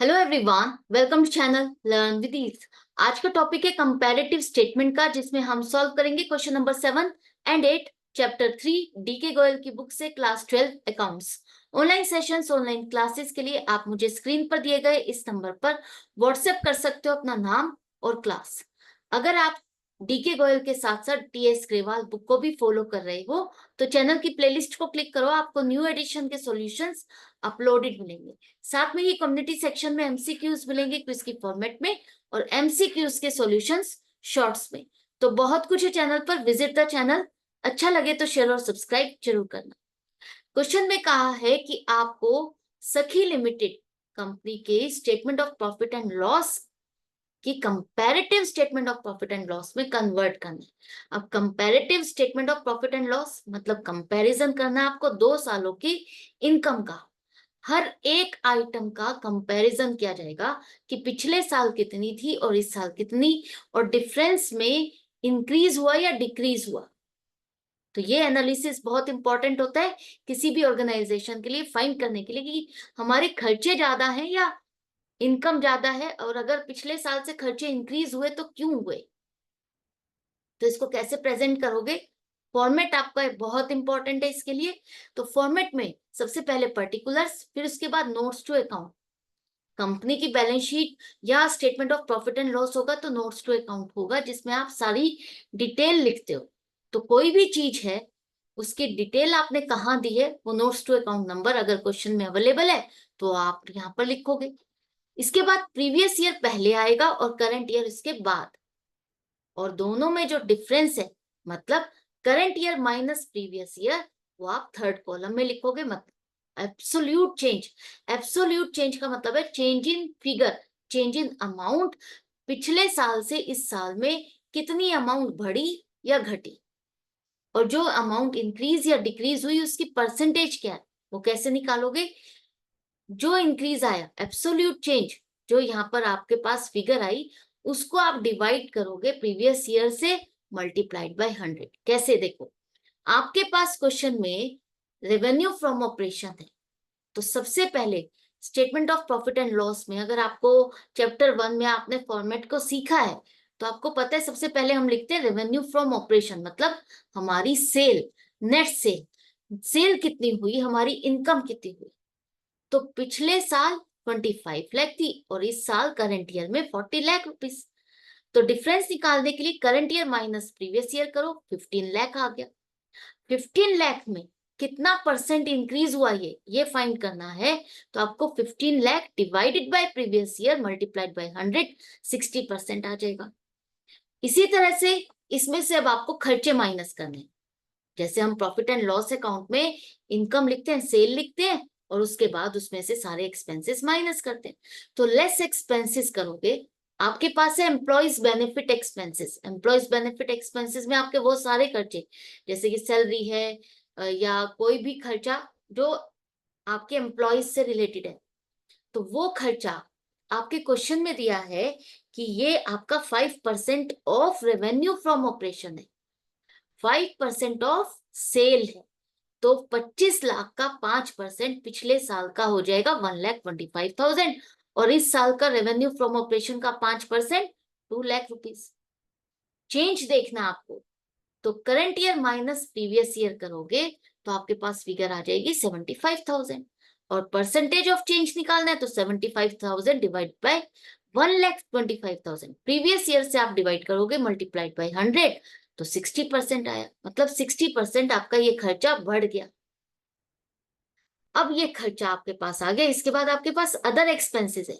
Hello everyone, welcome to channel learn with ease. आज का topic है कंपैरेटिव स्टेटमेंट का, जिसमें हम सॉल्व करेंगे question number 7 and 8 chapter 3 D K Goyal की बुक से class 12 accounts. Online sessions, online classes के लिए आप मुझे स्क्रीन पर दिए गए इस नंबर पर व्हाट्सएप कर सकते हो अपना नाम और क्लास। अगर आप डीके गोयल के साथ साथ टीएस ग्रेवाल बुक को भी फॉलो कर रहे हो तो चैनल की प्लेलिस्ट को क्लिक करो, आपको न्यू एडिशन के सॉल्यूशंस अपलोडेड मिलेंगे। साथ में ही कम्युनिटी सेक्शन में एमसीक्यूज मिलेंगे क्विज की फॉर्मेट में और एमसीक्यूज के सॉल्यूशंस शॉर्ट्स में। तो बहुत कुछ है चैनल पर, विजिट द चैनल। अच्छा लगे तो शेयर और सब्सक्राइब जरूर करना। क्वेश्चन में कहा है कि आपको सखी लिमिटेड कंपनी के statement of profit and loss की comparative statement of profit and loss में कन्वर्ट करना है। अब comparative statement of profit and loss मतलब कंपैरिजन करना है आपको 2 सालों की इनकम का। हर एक आइटम का कंपैरिजन किया जाएगा कि पिछले साल कितनी थी और इस साल कितनी, और डिफरेंस में इंक्रीज हुआ या डिक्रीज हुआ। तो ये एनालिसिस बहुत इंपॉर्टेंट होता है किसी भी ऑर्गेनाइजेशन के लिए, फाइंड करने के लिए कि हमारे खर्चे ज्यादा हैं या इनकम ज्यादा है, और अगर पिछले साल से खर्चे इंक्रीज हुए तो क्यों हुए। तो इसको कैसे प्रेजेंट करोगे, फॉर्मेट आपका बहुत इंपॉर्टेंट है इसके लिए। तो फॉर्मेट में सबसे पहले पर्टिकुलर्स, फिर उसके बाद नोट्स टू अकाउंट। कंपनी की बैलेंस शीट या statement of profit and loss होगा तो नोट्स टू अकाउंट होगा, जिसमें आप सारी डिटेल लिखते हो। तो कोई भी चीज है उसकी डिटेल आपने कहाँ दी है, वो नोट्स टू अकाउंट नंबर अगर क्वेश्चन में अवेलेबल है तो आप यहाँ पर लिखोगे। इसके बाद प्रीवियस ईयर पहले आएगा और करंट ईयर इसके बाद, और दोनों में जो डिफरेंस है मतलब current year minus previous year, वो आप थर्ड कॉलम में लिखोगे। मतलब एब्सोल्यूट चेंज, एब्सोल्यूट चेंज का मतलब है change in figure, change in amount. पिछले साल से इस साल में कितनी अमाउंट बढ़ी या घटी, और जो अमाउंट इंक्रीज या डिक्रीज हुई उसकी परसेंटेज क्या है, वो कैसे निकालोगे। जो इंक्रीज आया एब्सोल्यूट चेंज, जो यहाँ पर आपके पास फिगर आई, उसको आप डिवाइड करोगे प्रीवियस ईयर से मल्टीप्लाइड बाय 100। कैसे, देखो आपके पास क्वेश्चन में रेवेन्यू फ्रॉम ऑपरेशन है, तो सबसे पहले statement of profit and loss में अगर आपको चैप्टर 1 में आपने फॉर्मेट को सीखा है तो आपको पता है सबसे पहले हम लिखते हैं रेवेन्यू फ्रॉम ऑपरेशन, मतलब हमारी सेल, नेट सेल, सेल कितनी हुई, हमारी इनकम कितनी हुई। तो पिछले साल 25 लाख थी और इस साल करंट ईयर में 40 लाख रुपीस। तो डिफरेंस निकालने के लिए current year minus previous year करो, 15 लाख आ गया। 15 लाख में कितना परसेंट इंक्रीज हुआ ये फाइंड करना है। तो आपको 15 lakh divided by previous year multiplied by 100, 60% आ जाएगा। इसी तरह से इसमें से अब आपको खर्चे माइनस करने हैं। जैसे हम प्रॉफिट एंड लॉस अकाउंट में इनकम लिखते हैं, सेल लिखते हैं, और उसके बाद उसमें से सारे एक्सपेंसेस माइनस करते हैं। तो लेस एक्सपेंसेस करोगे। आपके पास है employees benefit expenses, employees benefit expenses में आपके वो सारे खर्चे जैसे कि सैलरी है या कोई भी खर्चा जो आपके एम्प्लॉयज से रिलेटेड है, तो वो खर्चा आपके क्वेश्चन में दिया है कि ये आपका 5% ऑफ रेवेन्यू फ्रॉम ऑपरेशन है, 5% ऑफ सेल है। तो 25 लाख का 5% पिछले साल का हो जाएगा 1,25,000, और इस साल का रेवेन्यू फ्रॉम ऑपरेशन का 5% 2 लाख रुपीस। चेंज देखना आपको, तो current year minus previous year करोगे तो आपके पास फिगर आ जाएगी 75,000, और परसेंटेज ऑफ चेंज निकालना है तो 75,000 डिवाइड बाय 1,25,000, प्रीवियस ईयर से आप डिवाइड करोगे मल्टीप्लाइड बाय 100, तो 60% आया। मतलब 60% आपका ये खर्चा बढ़ गया। अब ये खर्चा आपके पास आ गया। इसके बाद आपके पास अदर एक्सपेंसेस है।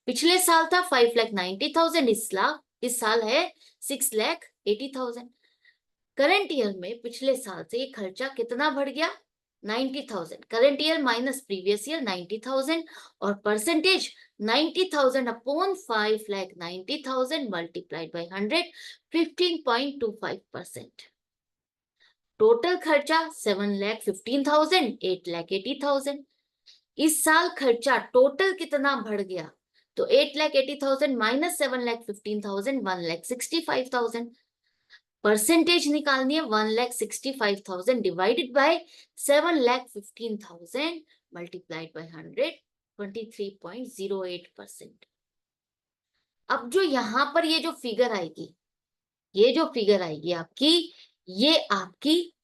पिछले साल था 5,90,000, इस साल है 6,80,000। करंट ईयर में पिछले साल से ये खर्चा कितना बढ़ गया, 90,000। Current year minus previous year 90,000, और percentage 90,000 upon 5,90,000 multiplied by 100, 15.25%। Total खर्चा 7,15,000, 8,80,000। इस साल खर्चा टोटल कितना बढ़ गया, तो 8,80,000 माइनस 7,15,000, 1,65,000। परसेंटेज निकालनी है, 1,65,000 डिवाइडेड बाय 7,15,000 मल्टीप्लाइड बाय 100, 23.08%। अब जो यहाँ पर ये जो फिगर आएगी, ये जो फिगर आएगी आपकी, ये आपकी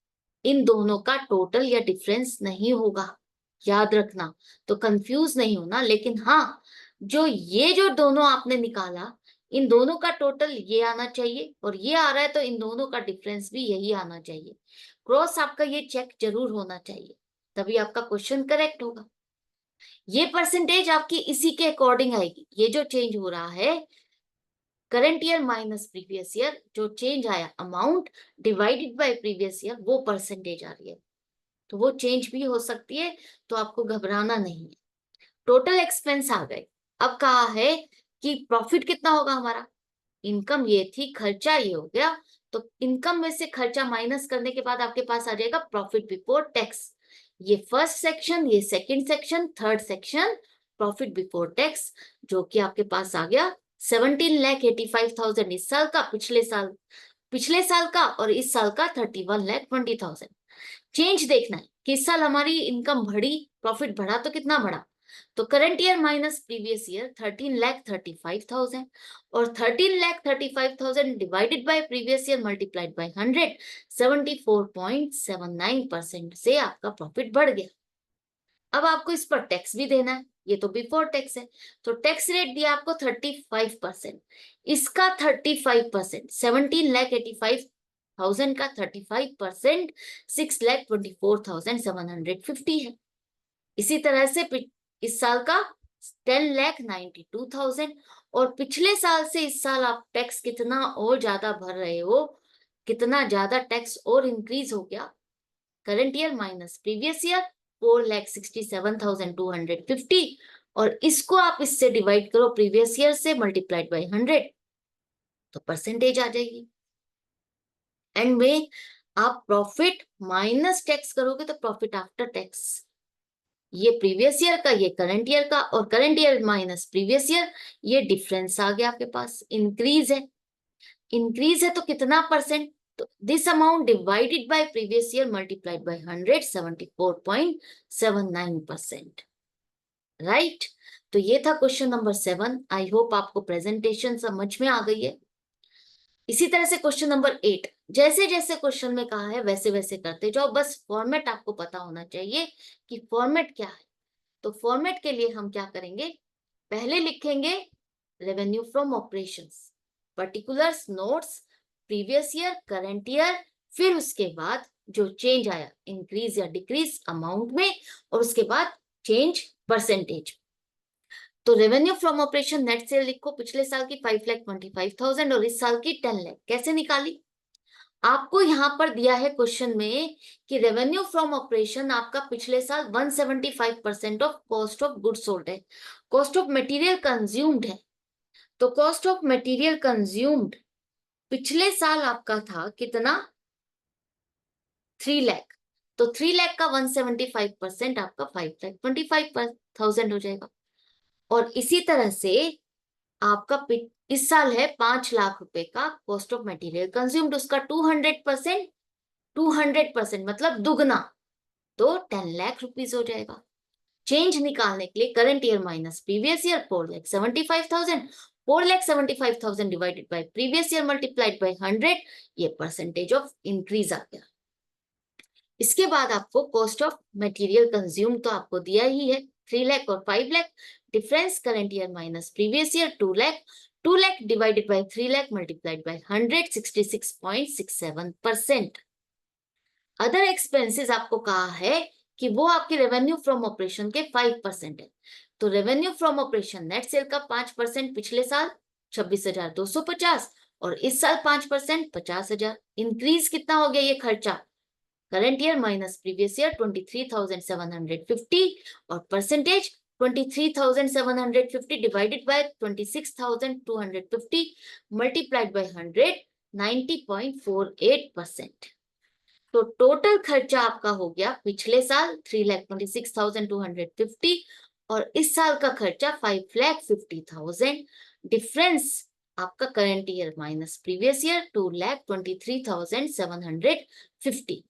इन दोनों का टोटल या डिफरेंस नहीं होगा, याद रखना। तो कंफ्यूज नहीं होना, लेकिन हाँ, जो ये जो दोनों आपने निकाला, इन दोनों का टोटल ये आना चाहिए और ये आ रहा है, तो इन दोनों का डिफरेंस भी यही आना चाहिए। क्रॉस आपका ये चेक जरूर होना चाहिए, तभी आपका क्वेश्चन करेक्ट होगा। ये परसेंटेज आपकी इसी के अकॉर्डिंग आएगी। ये जो चेंज हो रहा है, current year minus previous year, जो चेंज आया amount divided by previous year, वो परसेंटेज आ रही है। तो वो चेंज भी हो सकती है, तो आपको घबराना नहीं है। टोटल एक्सपेंस आ गए। अब कहा है कि प्रॉफिट कितना होगा हमारा। इनकम ये थी, खर्चा ये हो गया, तो इनकम में से खर्चा माइनस करने के बाद आपके पास आ जाएगा प्रॉफिट बिफोर टैक्स। ये फर्स्ट सेक्शन, ये second section, third section profit before tax, जो कि आपके पास आ गया 17,85,000 इस साल का, पिछले साल का, और इस साल का 31,20,000। चेंज देखना है कि इस साल हमारी इनकम बढ़ी, प्रॉफिट बढ़ा तो कितना बढ़ा। तो current year minus previous year 13,35,000, और 13,35,000 divided by previous year multiplied by 100, 74.79% से आपका प्रॉफिट बढ़ गया। अब आपको इस पर टैक्स भी देना है, ये तो बिफोर टैक्स है, तो टैक्स रेट दिया आपको 35%। इसका 35%, 17,85,000 का 35% 6,24,750 है। इसी तरह से इस साल का 10,92,000, और पिछले साल से इस साल आप टैक्स कितना और ज्यादा भर रहे हो, कितना ज्यादा टैक्स और इंक्रीज हो गया। Current year minus previous year 4,67,250, और इसको आप इससे डिवाइड करो प्रीवियस ईयर से मल्टीप्लाइड बाय 100, तो परसेंटेज आ जाएगी। एंड में आप प्रॉफिट माइनस टैक्स करोगे तो प्रॉफिट आफ्टर टैक्स, ये प्रीवियस ईयर का, ये करंट ईयर का, और current year minus previous year, ये डिफरेंस आ गया आपके पास। इंक्रीज है, इंक्रीज है तो कितना परसेंट, तो this amount divided by previous year multiplied by 100, 74.79%। Right. तो ये था क्वेश्चन नंबर 7। आई होप आपको प्रेजेंटेशन समझ में आ गई है। इसी तरह से क्वेश्चन नंबर 8, जैसे जैसे क्वेश्चन में कहा है वैसे वैसे करते जाओ, बस फॉर्मेट आपको पता होना चाहिए कि फॉर्मेट क्या है। तो फॉर्मेट के लिए हम क्या करेंगे, पहले लिखेंगे revenue from operations, particulars, notes, previous year, current year, फिर उसके बाद जो चेंज आया इंक्रीज या डिक्रीज अमाउंट में, और उसके बाद चेंज परसेंटेज। तो revenue from operation net cell लिखो, पिछले साल की 5,25,000 और इस साल की 10 लाख। कैसे निकाली, आपको यहाँ पर दिया है क्वेश्चन में कि रेवेन्यू फ्रॉम ऑपरेशन आपका पिछले साल 175% of cost of goods sold है, कॉस्ट ऑफ मटेरियल कंज्यूम्ड है। तो कॉस्ट ऑफ मटेरियल कंज्यूम्ड पिछले साल आपका था कितना, 3 लाख। तो 3 लाख का 175% आपका 5,25,000 हो जाएगा। और इसी तरह से आपका इस साल है 5 लाख रुपए का कॉस्ट ऑफ मटेरियल कंज्यूम्ड, उसका 200% मतलब दुगना, तो 10 लाख रुपीज हो जाएगा। चेंज निकालने के लिए current year minus previous year 4,75,000, 4,75,000 divided by previous year multiplied by 100, ये परसेंटेज ऑफ इंक्रीज आ गया। इसके बाद आपको कॉस्ट ऑफ मटेरियल कंज्यूम तो आपको दिया ही है 3 लाख और 5 lakh, difference current year minus previous year 2 lakh, 2 lakh divided by 3 lakh multiplied by 100, 66.67%। Other expenses आपको कहा है कि वो आपके रेवेन्यू फ्रॉम ऑपरेशन के 5% है। तो revenue from operation net cell का 5% पिछले साल 26,250, और इस साल 5% 50,000। इंक्रीज कितना हो गया ये खर्चा, current year minus previous year 23,750, और percentage 23,750 divided by 26,250 multiplied by 100, 90.48%। तो टोटल खर्चा आपका हो गया पिछले साल 3,26,250, और इस साल का खर्चा 5,50,000। डिफरेंस आपका current year minus previous year 2,23,750,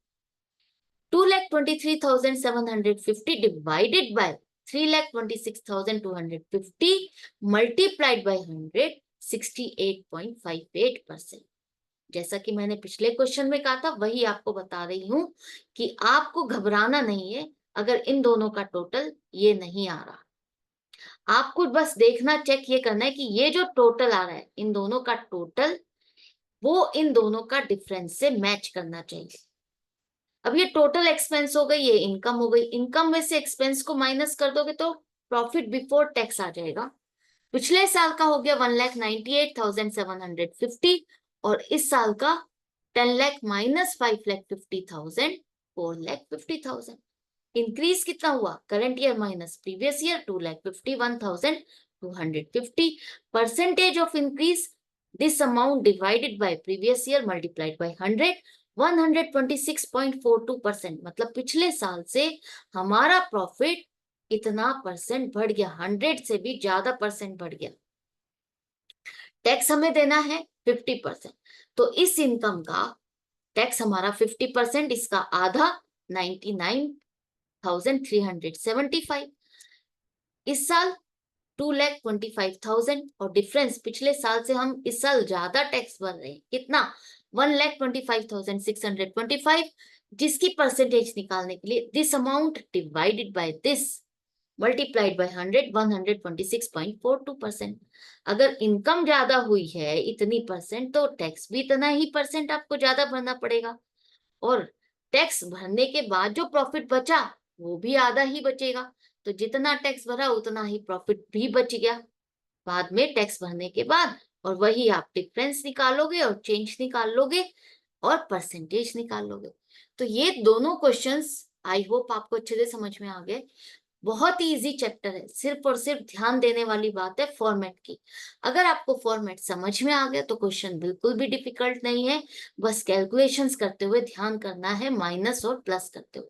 2,23,750 divided by 3,26,250 multiplied by 100, 68.58%। जैसा कि मैंने पिछले क्वेश्चन में कहा था वही आपको बता रही हूं कि आपको घबराना नहीं है अगर इन दोनों का टोटल ये नहीं आ रहा। आपको बस देखना, चेक ये करना है कि ये जो टोटल आ रहा है इन दोनों का टोटल, वो इन दोनों का डिफरेंस से मैच करना चाहिए। अब ये टोटल एक्सपेंस हो गई, ये इनकम हो गई। इनकम में से एक्सपेंस को माइनस कर दोगे तो प्रॉफिट बिफोर टैक्स आ जाएगा। पिछले साल का हो गया 1,98,750 और इस साल का 10 लाख माइनस 5,50,000, 4,50,000। इंक्रीज कितना हुआ? Current year minus previous year 2,51,250। Percentage of increase, this amount divided by previous year multiplied by 100, 126.42%। मतलब पिछले साल से हमारा प्रॉफिट इतना परसेंट बढ़ गया, 100 से भी ज्यादा परसेंट बढ़ गया। टैक्स हमें देना है 50%, तो इस इनकम का टैक्स हमारा 50%, इसका आधा 99,375। इस साल 2,25,000 और डिफरेंस पिछले साल से हम इस साल ज्यादा टैक्स भर रहे हैं। कितना? 1,25,625, जिसकी परसेंटेज निकालने के लिए this amount divided by this multiplied by 100, 126.42%। अगर इनकम ज्यादा हुई है इतनी परसेंट तो टैक्स भी इतना ही परसेंट आपको ज्यादा भरना पड़ेगा, और टैक्स भरने के बाद जो प्रॉफिट बचा वो भी आधा ही बचेगा। तो जितना टैक्स भरा उतना ही प्रॉफिट भी बच गया बाद में टैक्स भरने के बाद, और वही आप डिफरेंस निकालोगे और चेंज निकाल लोगे और परसेंटेज निकाल लोगे। तो ये दोनों क्वेश्चंस आई होप आपको अच्छे से समझ में आ गए। बहुत ही इजी चैप्टर है, सिर्फ और सिर्फ ध्यान देने वाली बात है फॉर्मेट की। अगर आपको फॉर्मेट समझ में आ गया तो क्वेश्चन बिल्कुल भी डिफिकल्ट नहीं है, बस कैलकुलेशंस करते हुए ध्यान करना है, माइनस और प्लस करते हुए।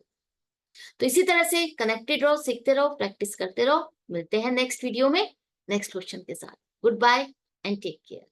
तो इसी तरह से कनेक्टेड रहो, सीखते रहो, प्रैक्टिस करते रहो। मिलते हैं नेक्स्ट वीडियो में नेक्स्ट क्वेश्चन के साथ। Goodbye and take care.